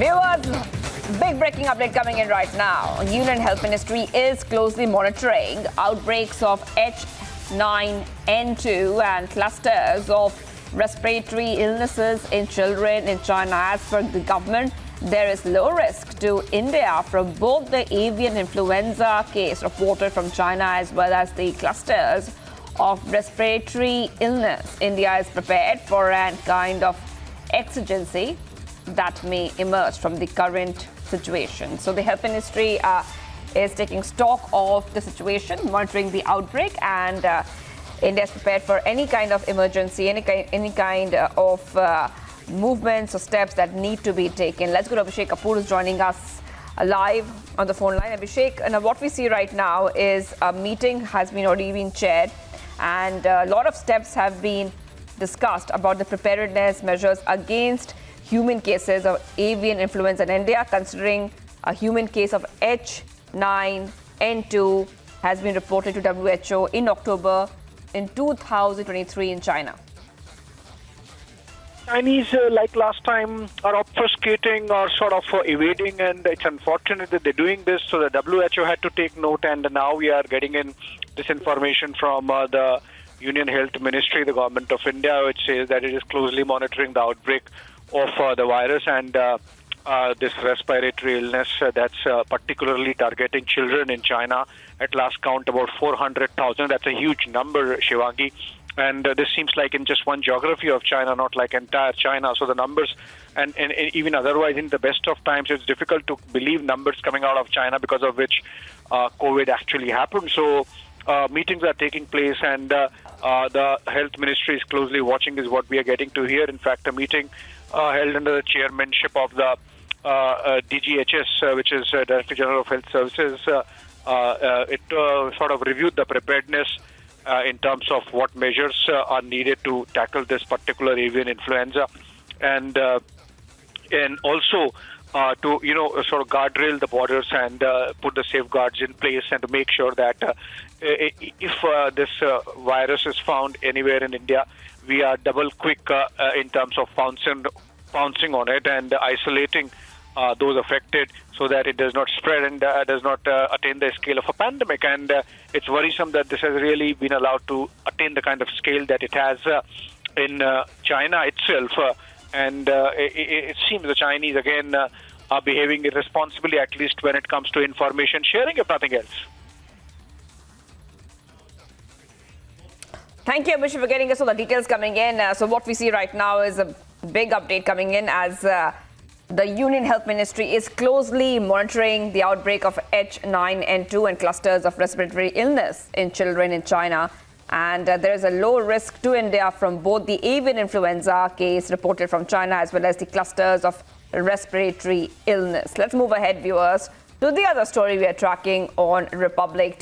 Viewers, big breaking update coming in right now. Union Health Ministry is closely monitoring outbreaks of H9N2 and clusters of respiratory illnesses in children in China. As per the government, there is low risk to India from both the avian influenza case reported from China as well as the clusters of respiratory illness. India is prepared for a kind of exigency that may emerge from the current situation. So the Health Ministry is taking stock of the situation, monitoring the outbreak, and India is prepared for any kind of emergency, any kind of movements or steps that need to be taken. Let's go to Abhishek Kapoor, who's joining us live on the phone line. Abhishek, and what we see right now is a meeting has already been chaired, and a lot of steps have been discussed about the preparedness measures against human cases of avian influenza in India, considering a human case of H9N2 has been reported to WHO in October in 2023 in China. Chinese, like last time, are obfuscating or sort of evading, and it's unfortunate that they're doing this. So the WHO had to take note, and now we are getting in this information from the Union Health Ministry, the government of India, which says that it is closely monitoring the outbreak of the virus and this respiratory illness that's particularly targeting children in China. At last count, about 400,000. That's a huge number, Shivangi. And this seems like in just one geography of China, not like entire China. So the numbers, and even otherwise, in the best of times, it's difficult to believe numbers coming out of China because of which COVID actually happened. So meetings are taking place, and the health ministry is closely watching is what we are getting to hear. In fact, a meeting held under the chairmanship of the DGHS, which is Director General of Health Services. It sort of reviewed the preparedness in terms of what measures are needed to tackle this particular avian influenza, and also to sort of guardrail the borders and put the safeguards in place, and to make sure that if this virus is found anywhere in India, we are double quick in terms of pouncing on it and isolating those affected so that it does not spread and does not attain the scale of a pandemic. And it's worrisome that this has really been allowed to attain the kind of scale that it has in China itself. And it seems the Chinese, again, are behaving irresponsibly, at least when it comes to information sharing, if nothing else. Thank you, Abhishek, for getting us all the details coming in. So what we see right now is a big update coming in as the Union Health Ministry is closely monitoring the outbreak of H9N2 and clusters of respiratory illness in children in China. And there is a low risk to India from both the avian influenza case reported from China as well as the clusters of respiratory illness. Let's move ahead, viewers, to the other story we are tracking on Republic